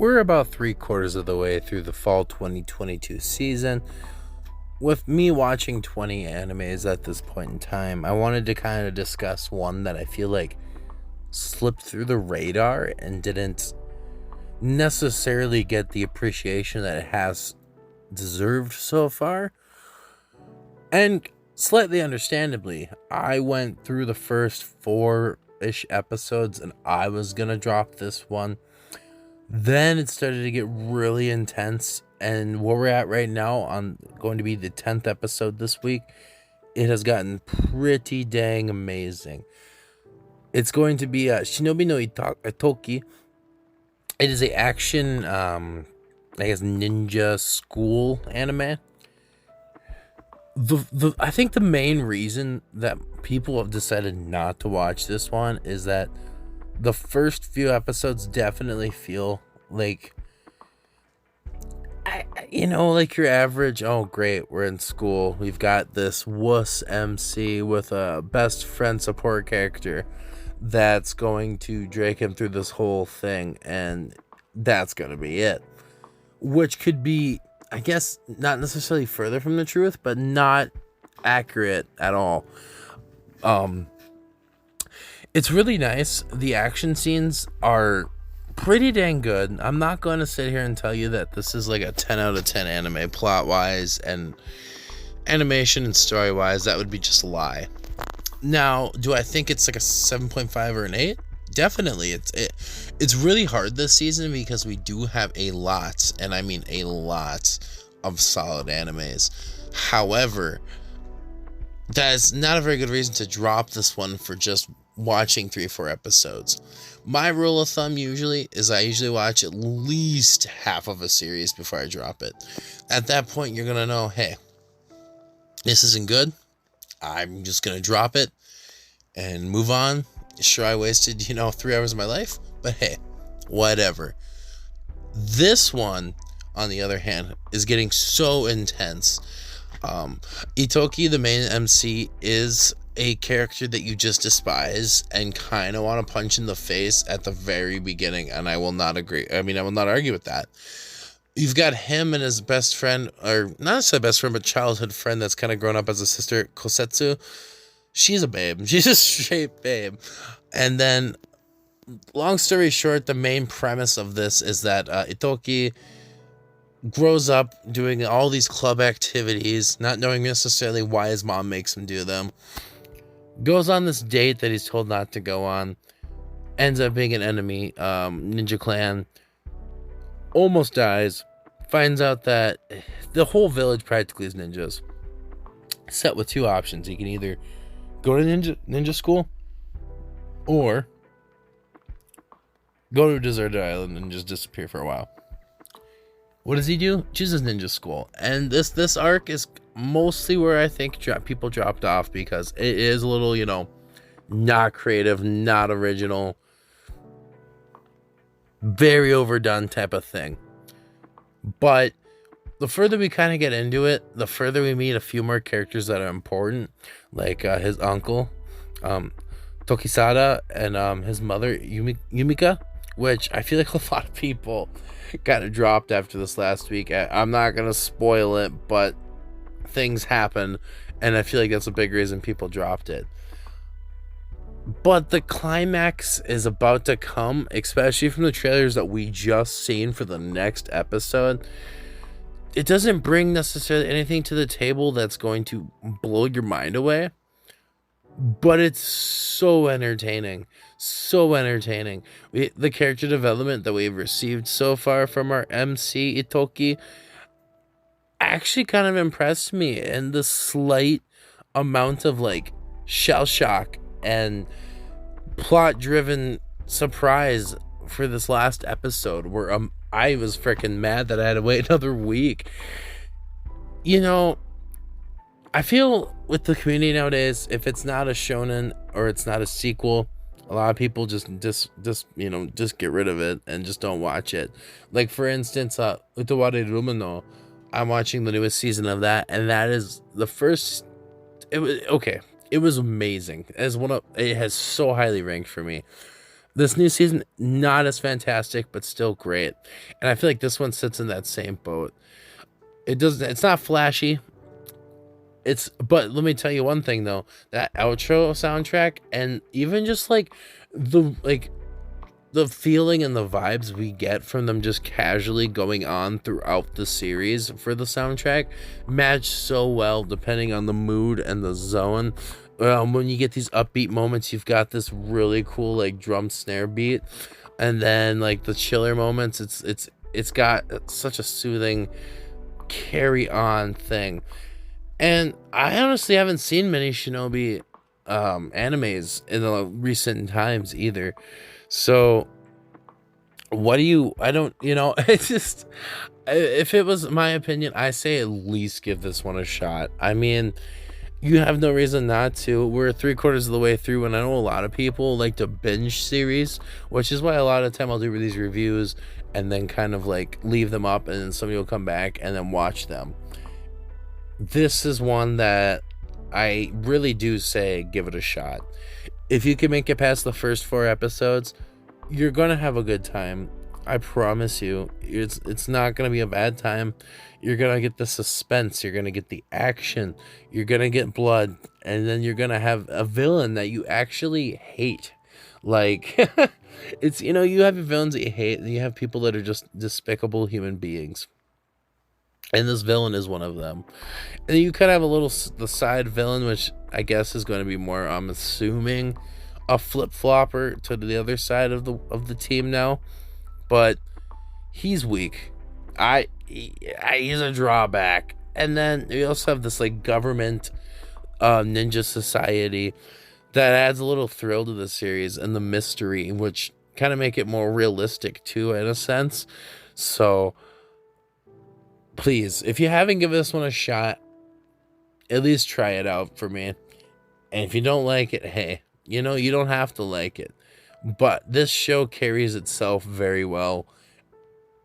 We're about 3/4 of the way through the fall 2022 season. With me watching 20 animes at this point in time, I wanted to kind of discuss one that I feel like slipped through the radar and didn't necessarily get the appreciation that it has deserved so far. And slightly understandably, I went through the first 4-ish episodes and I was gonna drop this one. Then it started to get really intense, and where we're at right now on going to be the 10th episode this week, it has gotten pretty dang amazing. It's going to be Shinobi no Ittoki. It is a action, I guess, ninja school anime. I think the main reason that people have decided not to watch this one is that the first few episodes definitely feel like, like your average, oh great, we're in school, we've got this wuss MC with a best friend support character that's going to drag him through this whole thing, and that's gonna be it. Which could be, I guess, not necessarily further from the truth, but not accurate at all. It's really nice. The action scenes are pretty dang good. I'm not going to sit here and tell you that this is like a 10 out of 10 anime plot-wise and animation and story-wise. That would be just a lie. Now, do I think it's like a 7.5 or an 8? Definitely. It's really hard this season because we do have a lot, and I mean a lot, of solid animes. However, that is not a very good reason to drop this one for just watching 3-4 episodes. My rule of thumb usually is I usually watch at least half of a series before I drop it. At that point, you're gonna know, hey, this isn't good. I'm just gonna drop it and move on. Sure, I wasted 3 hours of my life, but hey, whatever. This one, on the other hand, is getting so intense. Ittoki, the main MC, is a character that you just despise and kind of want to punch in the face at the very beginning, and I will not agree. I will not argue with that. You've got him and his best friend, or not necessarily best friend, but childhood friend that's kind of grown up as a sister, Kosetsu. She's a babe. She's a straight babe. And then, long story short, the main premise of this is that Ittoki grows up doing all these club activities, not knowing necessarily why his mom makes him do them. Goes on this date that he's told not to go on. Ends up being an enemy, ninja clan. Almost dies. Finds out that the whole village practically is ninjas. Set with 2 options. He can either go to ninja school, or go to a deserted island and just disappear for a while. What does he do? Chooses ninja school. And this arc is mostly where I think people dropped off, because it is a little, not creative, not original, very overdone type of thing. But the further we kind of get into it, the further we meet a few more characters that are important, like his uncle, Tokisada, and his mother, Yumika, which I feel like a lot of people kind of dropped after this last week. I'm not going to spoil it, but things happen, and I feel like that's a big reason people dropped it. But the climax is about to come, especially from the trailers that we just seen for the next episode. It doesn't bring necessarily anything to the table that's going to blow your mind away, but it's so entertaining. So entertaining. The character development that we've received so far from our MC Ittoki actually kind of impressed me, and the slight amount of shell shock and plot driven surprise for this last episode, where I was freaking mad that I had to wait another week. I feel with the community nowadays, if it's not a shonen or it's not a sequel, a lot of people just get rid of it and just don't watch it. Like, for instance, Utaware Rumano, I'm watching the newest season of that, and that is the first. It was okay. It was amazing. It has so highly ranked for me. This new season, not as fantastic, but still great. And I feel like this one sits in that same boat. It's not flashy. But let me tell you one thing though, that outro soundtrack and even just the feeling and the vibes we get from them just casually going on throughout the series for the soundtrack match so well depending on the mood and the zone. When you get these upbeat moments, you've got this really cool like drum snare beat, and then like the chiller moments, it's got such a soothing carry on thing. And I honestly haven't seen many Shinobi animes in the recent times either. So what do you I don't you know it's just, if it was my opinion, I say at least give this one a shot. I mean, you have no reason not to. We're 3/4 of the way through, and I know a lot of people like to binge series, which is why a lot of the time I'll do these reviews and then kind of like leave them up, and then somebody will come back and then watch them. This is one that I really do say give it a shot. If you can make it past the first 4 episodes, you're gonna have a good time. I promise you. It's not gonna be a bad time. You're gonna get the suspense, you're gonna get the action, you're gonna get blood, and then you're gonna have a villain that you actually hate. Like it's, you have your villains that you hate, and you have people that are just despicable human beings. And this villain is one of them. And you kind of have the side villain, which I guess is going to be more, I'm assuming, a flip flopper to the other side of the team now. But he's weak. He's a drawback. And then we also have this like government ninja society that adds a little thrill to the series and the mystery, which kind of make it more realistic too, in a sense. So please, if you haven't given this one a shot, at least try it out for me. And if you don't like it, hey, you don't have to like it. But this show carries itself very well.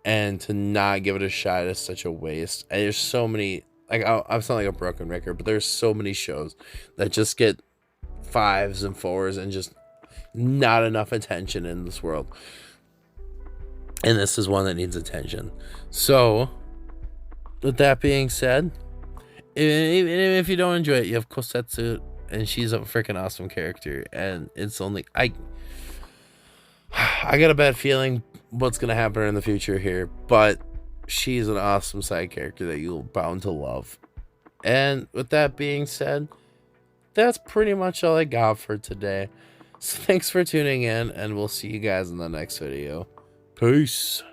And to not give it a shot is such a waste. And there's so many, like, I sound like a broken record, but there's so many shows that just get 5s and 4s and just not enough attention in this world. And this is one that needs attention. So with that being said, even if you don't enjoy it, you have Kosetsu, and she's a freaking awesome character. And it's only I got a bad feeling what's gonna happen in the future here, but she's an awesome side character that you'll bound to love. And with that being said, that's pretty much all I got for today. So thanks for tuning in, and we'll see you guys in the next video. Peace.